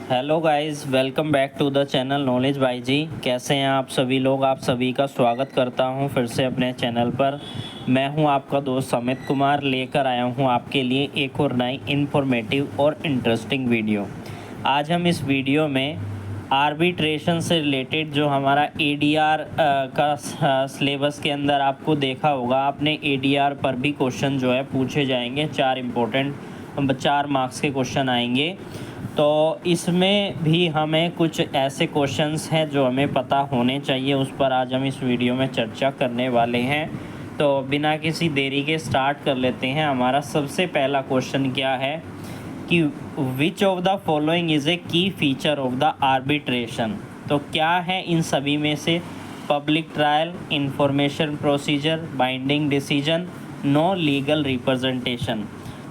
Hello guys, welcome back to the channel knowledge by G. कैसे हैं आप सभी लोग? आप सभी का स्वागत करता हूं फिर से अपने चैनल पर। मैं हूं आपका दोस्त अमित कुमार, लेकर आया हूं आपके लिए एक और नई इन्फॉर्मेटिव और इंटरेस्टिंग वीडियो। आज हम इस वीडियो में आर्बिट्रेशन से रिलेटेड जो हमारा एडीआर का सिलेबस के अंदर आपको देखा होगा, आपने एडीआर पर भी क्वेश्चन जो है पूछे जाएंगे। 4 मार्क्स के क्वेश्चन आएंगे। तो इसमें भी हमें कुछ ऐसे क्वेश्चंस हैं जो हमें पता होने चाहिए, उस पर आज हम इस वीडियो में चर्चा करने वाले हैं। तो बिना किसी देरी के स्टार्ट कर लेते हैं। हमारा सबसे पहला क्वेश्चन क्या है कि which of the following is a की फीचर ऑफ द आर्बिट्रेशन। तो क्या है इन सभी में से? Public trial, information procedure, binding decision, no legal representation.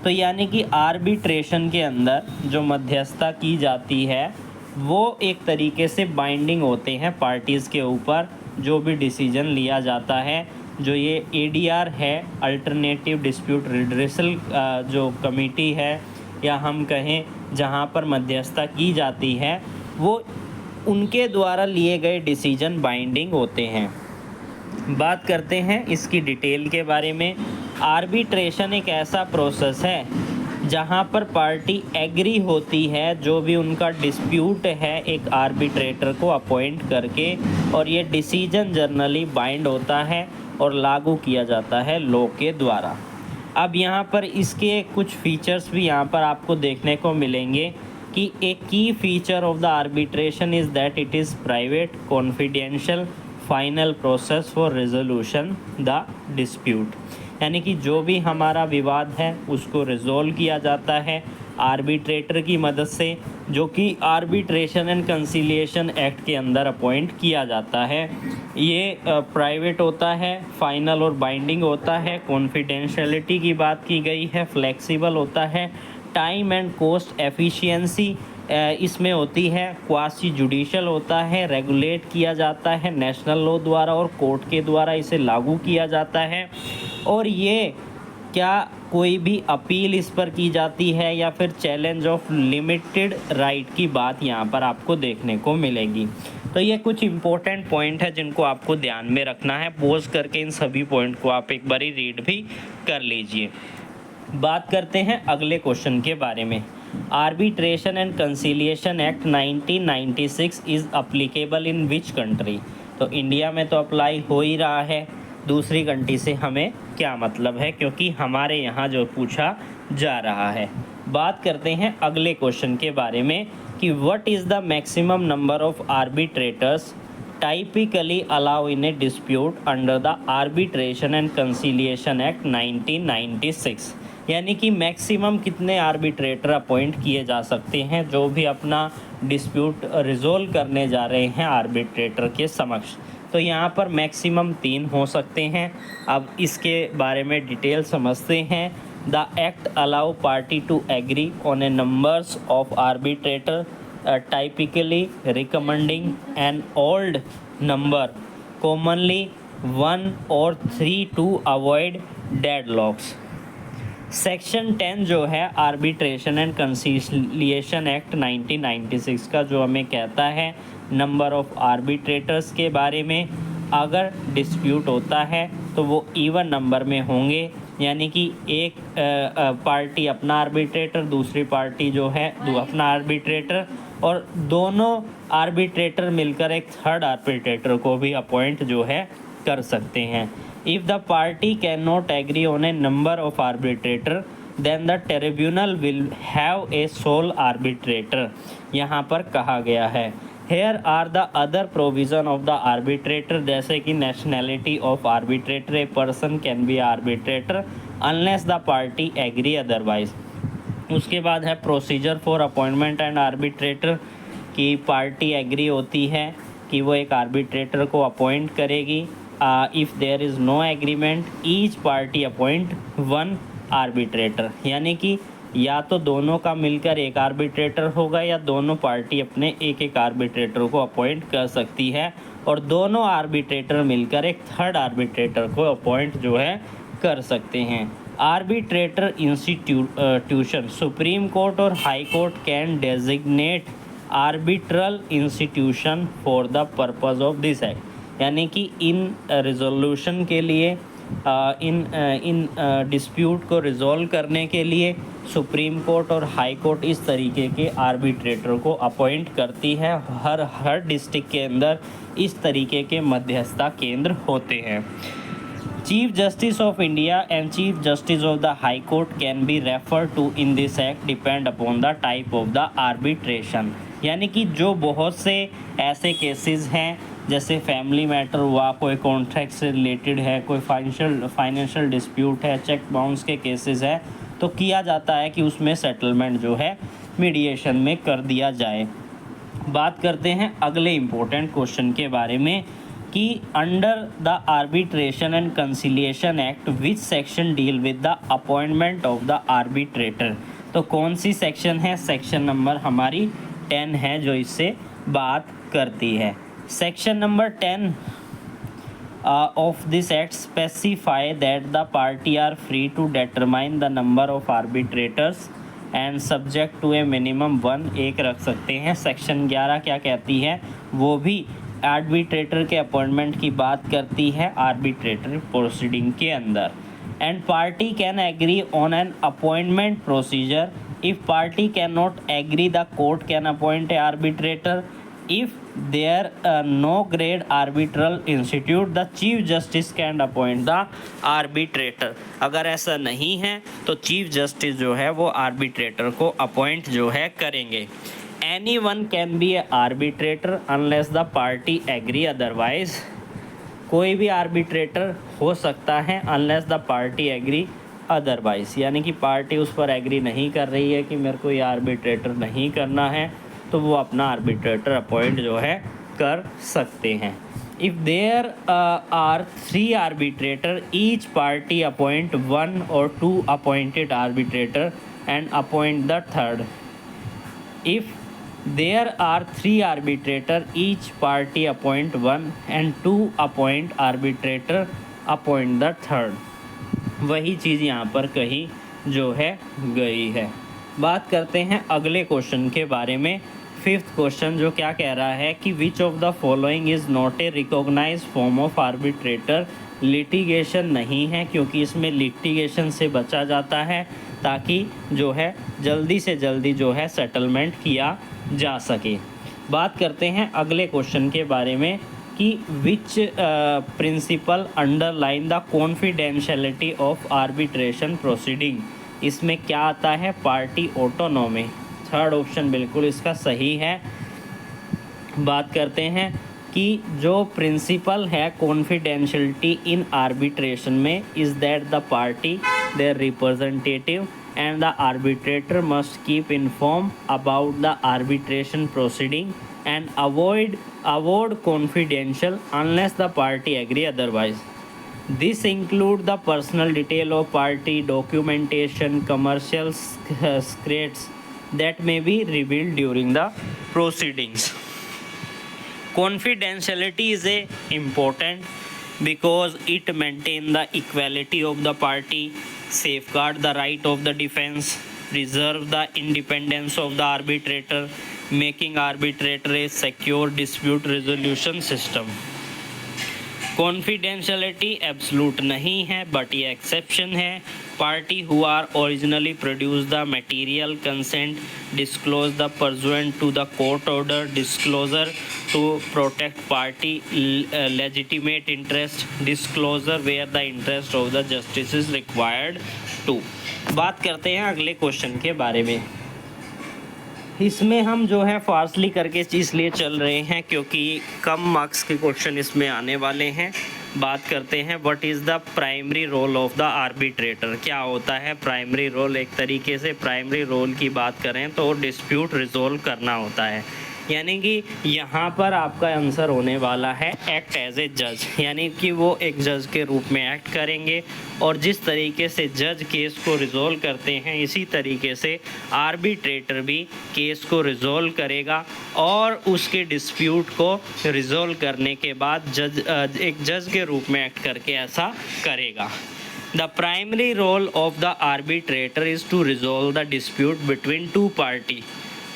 तो यानी कि आर्बिट्रेशन के अंदर जो मध्यस्थता की जाती है वो एक तरीके से बाइंडिंग होते हैं पार्टीज़ के ऊपर। जो भी डिसीजन लिया जाता है, जो ये एडीआर है, अल्टरनेटिव डिस्प्यूट रिड्रेसल जो कमेटी है, या हम कहें जहाँ पर मध्यस्थता की जाती है, वो उनके द्वारा लिए गए डिसीजन बाइंडिंग होते हैं। बात करते हैं इसकी डिटेल के बारे में। आर्बिट्रेशन एक ऐसा प्रोसेस है जहां पर पार्टी एग्री होती है, जो भी उनका डिस्प्यूट है, एक आर्बिट्रेटर को अपॉइंट करके, और ये डिसीजन जनरली बाइंड होता है और लागू किया जाता है लॉ के द्वारा। अब यहाँ पर इसके कुछ फीचर्स भी यहाँ पर आपको देखने को मिलेंगे कि एक की feature of the arbitration is that it is private, confidential, final process for resolution the dispute. यानी कि जो भी हमारा विवाद है उसको रिजोल्व किया जाता है आर्बिट्रेटर की मदद से, जो कि आर्बिट्रेशन एंड कंसिलिएशन एक्ट के अंदर अपॉइंट किया जाता है। ये प्राइवेट होता है, फाइनल और बाइंडिंग होता है, कॉन्फिडेंशियलिटी की बात की गई है, फ्लेक्सिबल होता है, टाइम एंड कॉस्ट एफिशिएंसी इसमें होती है, क्वासी जुडिशल होता है, रेगुलेट किया जाता है नेशनल लॉ द्वारा और कोर्ट के द्वारा इसे लागू किया जाता है। और ये क्या कोई भी अपील इस पर की जाती है या फिर चैलेंज ऑफ लिमिटेड राइट की बात यहाँ पर आपको देखने को मिलेगी। तो ये कुछ इम्पोर्टेंट पॉइंट है जिनको आपको ध्यान में रखना है। पॉज करके इन सभी पॉइंट को आप एक बारी रीड भी कर लीजिए। बात करते हैं अगले क्वेश्चन के बारे में। Arbitration and conciliation act 1996 is applicable in which country. तो इंडिया में तो अप्लाई हो ही रहा है, दूसरी कंट्री से हमें क्या मतलब है, क्योंकि हमारे यहाँ जो पूछा जा रहा है। बात करते हैं अगले क्वेश्चन के बारे में कि what is the maximum number of arbitrators typically allow in A dispute under the arbitration and conciliation act 1996। यानी कि मैक्सिमम कितने आर्बिट्रेटर अपॉइंट किए जा सकते हैं जो भी अपना डिस्प्यूट रिजोल्व करने जा रहे हैं आर्बिट्रेटर के समक्ष। तो यहाँ पर मैक्सिमम 3 हो सकते हैं। अब इसके बारे में डिटेल समझते हैं। The act allow party to agree on a numbers of arbitrator typically recommending an odd number, commonly 1 और 3 टू अवॉइड डेडलॉक्स। सेक्शन 10 जो है आर्बिट्रेशन एंड कंसिलिएशन एक्ट 1996 का, जो हमें कहता है नंबर ऑफ आर्बिट्रेटर्स के बारे में। अगर डिस्प्यूट होता है तो वो इवन नंबर में होंगे, यानी कि एक पार्टी अपना आर्बिट्रेटर, दूसरी पार्टी जो है अपना आर्बिट्रेटर, और दोनों आर्बिट्रेटर मिलकर एक थर्ड आर्बिट्रेटर को भी अपॉइंट जो है कर सकते हैं। If the party cannot agree on a number of arbitrator, then the tribunal will have a sole arbitrator। यहाँ पर कहा गया है Here are the other provision of the arbitrator, जैसे कि nationality of arbitrator, a person can be arbitrator unless the party agree otherwise। उसके बाद है procedure for appointment and arbitrator, की पार्टी एग्री होती है कि वो एक आर्बिट्रेटर को अपॉइंट करेगी। If there is no agreement each party appoint 1 arbitrator, यानी कि या तो दोनों का मिलकर एक आर्बिट्रेटर होगा या दोनों पार्टी अपने एक एक आर्बिट्रेटर को अपॉइंट कर सकती है, और दोनों आर्बिट्रेटर मिलकर एक थर्ड आर्बिट्रेटर को अपॉइंट जो है कर सकते हैं। आर्बिट्रेटर इंस्टीट्यूशन सुप्रीम कोर्ट और high court can designate arbitral institution for the purpose of this act, यानी कि इन रिजोल्यूशन के लिए इन डिस्प्यूट को रिजॉल्व करने के लिए सुप्रीम कोर्ट और हाई कोर्ट इस तरीके के आर्बिट्रेटर को अपॉइंट करती है। हर डिस्ट्रिक्ट के अंदर इस तरीके के मध्यस्थता केंद्र होते हैं। Chief justice of India and chief justice of the high court can be refer to in this act depend upon the type of the arbitration, यानी कि जो बहुत से ऐसे केसेस हैं जैसे फैमिली मैटर हुआ, कोई कॉन्ट्रैक्ट से रिलेटेड है, कोई फाइनेंशियल डिस्प्यूट है, चेक बाउंस के केसेस है, तो किया जाता है कि उसमें सेटलमेंट जो है मीडिएशन में कर दिया जाए। बात करते हैं अगले इम्पोर्टेंट क्वेश्चन के बारे में कि under the arbitration and conciliation act which section deal with the appointment of the arbitrator. तो कौन सी सेक्शन है? सेक्शन नंबर हमारी 10 है जो इससे बात करती है। Section number 10 of this act specify that the party are free to determine the number of arbitrators and subject to a minimum 1, एक रख सकते हैं। सेक्शन 11 क्या कहती है? वो भी आर्बिट्रेटर के अपॉइंटमेंट की बात करती है आर्बिट्रेटर प्रोसीडिंग के अंदर। And party can agree on an appointment procedure if party can not agree the court can appoint a arbitrator if there no grade arbitral institute the chief justice can appoint the arbitrator। अगर ऐसा नहीं है तो chief justice जो है वो arbitrator को appoint जो है करेंगे। anyone can be a arbitrator unless the party agree otherwise। कोई भी आर्बिट्रेटर हो सकता है unless the party agree otherwise, यानी कि पार्टी उस पर एग्री नहीं कर रही है कि मेरे को ये आर्बिट्रेटर नहीं करना है तो वो अपना आर्बिट्रेटर अपॉइंट जो है कर सकते हैं। If there are 3 arbitrator each party appoint 1 or 2 appointed arbitrator and appoint the third. If there are 3 arbitrator each party appoint 1 and 2 appoint arbitrator appoint the third. वही चीज़ यहाँ पर कही जो है गई है। बात करते हैं अगले क्वेश्चन के बारे में। 5th क्वेश्चन जो क्या कह रहा है कि which of the following is not a recognised form of arbitrator. Litigation नहीं है क्योंकि इसमें लिटिगेशन से बचा जाता है ताकि जो है जल्दी से जल्दी जो है सेटलमेंट किया जा सके। बात करते हैं अगले क्वेश्चन के बारे में कि which principle underline the confidentiality of arbitration proceeding. इसमें क्या आता है? Party autonomy. 3rd ऑप्शन बिल्कुल इसका सही है। बात करते हैं कि जो प्रिंसिपल है कॉन्फिडेंशियलिटी इन आर्बिट्रेशन में is that the party their representative and the arbitrator must keep inform about the arbitration proceeding and award confidential unless the party agree otherwise. This include the personal detail of party, documentation, commercial secrets that may be revealed during the proceedings. Confidentiality is a important because it maintain the equality of the party, safeguard the right of the defense, preserve the independence of the arbitrator, making arbitrator a secure dispute resolution system. Confidentiality absolute नहीं है but ये exception है। Party who are originally produce the material consent disclose the pursuant to the court order disclosure to protect party legitimate interest disclosure where the interest of the justice is required to. बात करते हैं अगले question के बारे में। इसमें हम जो है फास्टली करके इसलिए चल रहे हैं क्योंकि कम मार्क्स के क्वेश्चन इसमें आने वाले हैं। बात करते हैं what is the primary role of the arbitrator. क्या होता है प्राइमरी रोल? एक तरीके से प्राइमरी रोल की बात करें तो डिस्प्यूट रिजोल्व करना होता है, यानी कि यहाँ पर आपका आंसर होने वाला है एक्ट एज ए जज, यानी कि वो एक जज के रूप में एक्ट करेंगे और जिस तरीके से जज केस को रिजोल्व करते हैं इसी तरीके से आर्बिट्रेटर भी केस को रिजोल्व करेगा और उसके डिस्प्यूट को रिजोल्व करने के बाद एक जज के रूप में एक्ट करके ऐसा करेगा। The primary role of the arbitrator is to resolve the dispute between two party.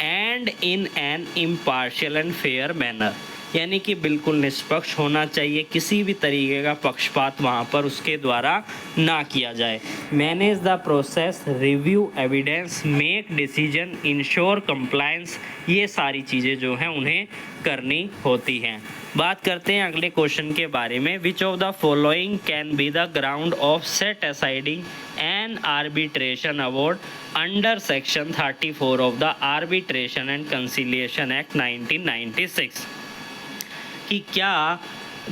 And in an impartial and fair manner, यानी कि बिल्कुल निष्पक्ष होना चाहिए, किसी भी तरीके का पक्षपात वहाँ पर उसके द्वारा ना किया जाए। Manage the process, review evidence, make decision, ensure compliance, ये सारी चीज़ें जो हैं उन्हें करनी होती हैं। बात करते हैं अगले क्वेश्चन के बारे में। Which of the following can be the ground of set asiding an arbitration award under section 34 of the arbitration and conciliation act 1996, कि क्या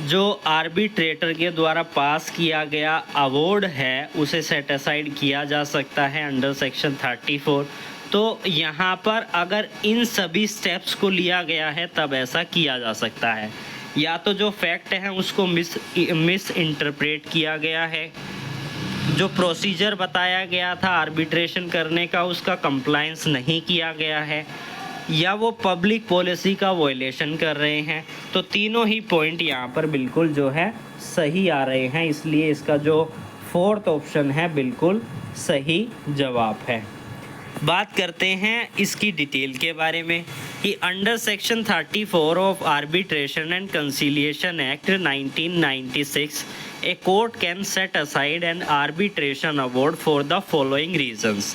जो आर्बिट्रेटर के द्वारा पास किया गया अवार्ड है उसे सेट असाइड किया जा सकता है अंडर सेक्शन 34। तो यहाँ पर अगर इन सभी स्टेप्स को लिया गया है तब ऐसा किया जा सकता है। या तो जो फैक्ट है उसको मिस इंटरप्रेट किया गया है, जो प्रोसीजर बताया गया था आर्बिट्रेशन करने का उसका कंप्लायंस नहीं किया गया है, या वो पब्लिक पॉलिसी का वॉयलेशन कर रहे हैं। तो तीनों ही पॉइंट यहाँ पर बिल्कुल जो है सही आ रहे हैं, इसलिए इसका जो फोर्थ ऑप्शन है बिल्कुल सही जवाब है। बात करते हैं इसकी डिटेल के बारे में कि under section 34 of arbitration and conciliation act 1996 a court can set aside N arbitration award for the following reasons.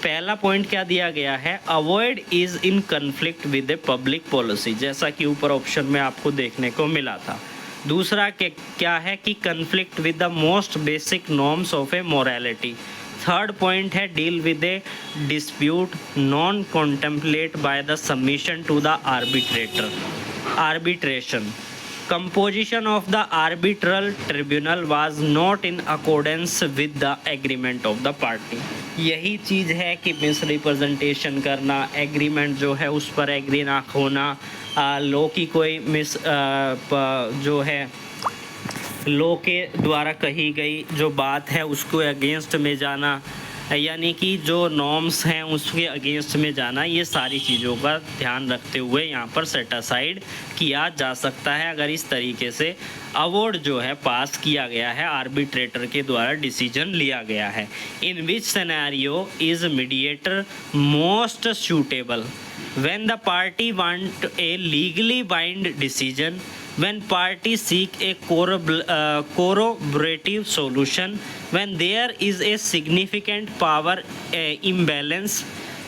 पहला पॉइंट क्या दिया गया है, avoid is in conflict with a public policy, जैसा कि ऊपर ऑप्शन में आपको देखने को मिला था। दूसरा क्या है कि conflict with the most basic norms of a morality. Third point है deal with a dispute non contemplate by the submission to the arbitrator. Arbitration composition of the arbitral tribunal was not in accordance with the agreement of the party। यही चीज़ है कि miss representation करना, agreement जो है उस पर agree ना होना, लॉ की कोई मिस जो है लॉ के द्वारा कही गई जो बात है उसको अगेंस्ट में जाना, यानी कि जो नॉर्म्स हैं उसके अगेंस्ट में जाना, ये सारी चीज़ों का ध्यान रखते हुए यहाँ पर सेट असाइड किया जा सकता है अगर इस तरीके से अवार्ड जो है पास किया गया है, आर्बिट्रेटर के द्वारा डिसीजन लिया गया है। In which scenario is mediator most suitable when the party want a legally bind decision, when parties seek a corroborative solution, when there is a significant power imbalance,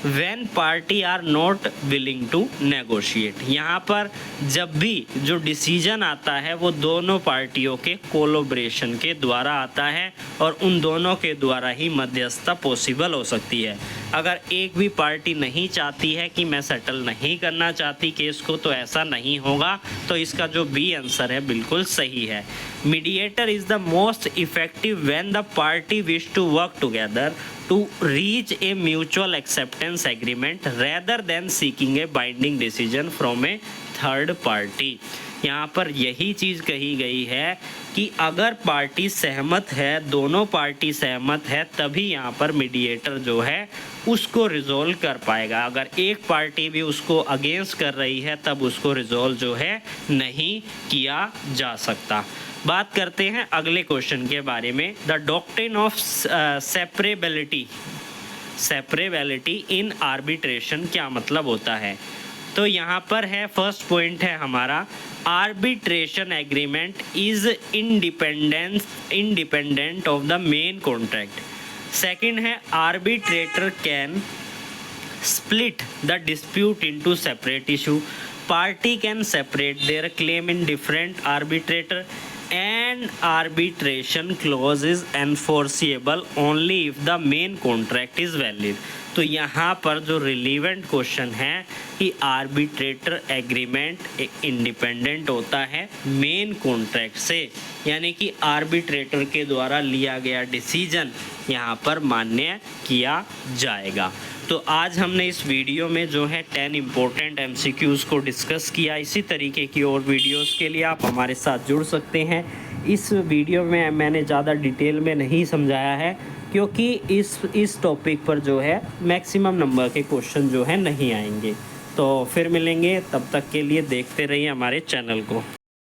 when party are not willing to negotiate। यहाँ पर जब भी जो decision आता है वो दोनों पार्टियों के कोलोब्रेशन के द्वारा आता है और उन दोनों के द्वारा ही मध्यस्थता पॉसिबल हो सकती है। अगर एक भी पार्टी नहीं चाहती है कि मैं सेटल नहीं करना चाहती केस को, तो ऐसा नहीं होगा। तो इसका जो बी आंसर है बिल्कुल सही है। Mediator is the most effective when the party wish to work together to reach a mutual acceptance agreement rather than seeking a binding decision from a third party। यहाँ पर यही चीज़ कही गई है कि अगर पार्टी सहमत है, दोनों पार्टी सहमत है, तभी यहाँ पर मीडिएटर जो है उसको रिजोल्व कर पाएगा। अगर एक पार्टी भी उसको अगेंस्ट कर रही है तब उसको रिजोल्व जो है नहीं किया जा सकता। बात करते हैं अगले क्वेश्चन के बारे में। The doctrine of separability in arbitration क्या मतलब होता है? तो यहाँ पर है फर्स्ट पॉइंट है हमारा, arbitration agreement is independent of the main contract. Second है arbitrator can split the dispute into separate issue, party can separate their claim in different arbitrator, and arbitration clause is enforceable only if the main contract is valid। तो यहाँ पर जो relevant question है कि arbitrator agreement independent होता है main contract से, यानी कि आर्बिट्रेटर के द्वारा लिया गया डिसीजन यहाँ पर मान्य किया जाएगा। तो आज हमने इस वीडियो में जो है 10 इम्पोर्टेंट MCQs को डिस्कस किया। इसी तरीके की और वीडियोस के लिए आप हमारे साथ जुड़ सकते हैं। इस वीडियो में मैंने ज़्यादा डिटेल में नहीं समझाया है क्योंकि इस टॉपिक पर जो है मैक्सिमम नंबर के क्वेश्चन जो है नहीं आएंगे। तो फिर मिलेंगे, तब तक के लिए देखते रहिए हमारे चैनल को।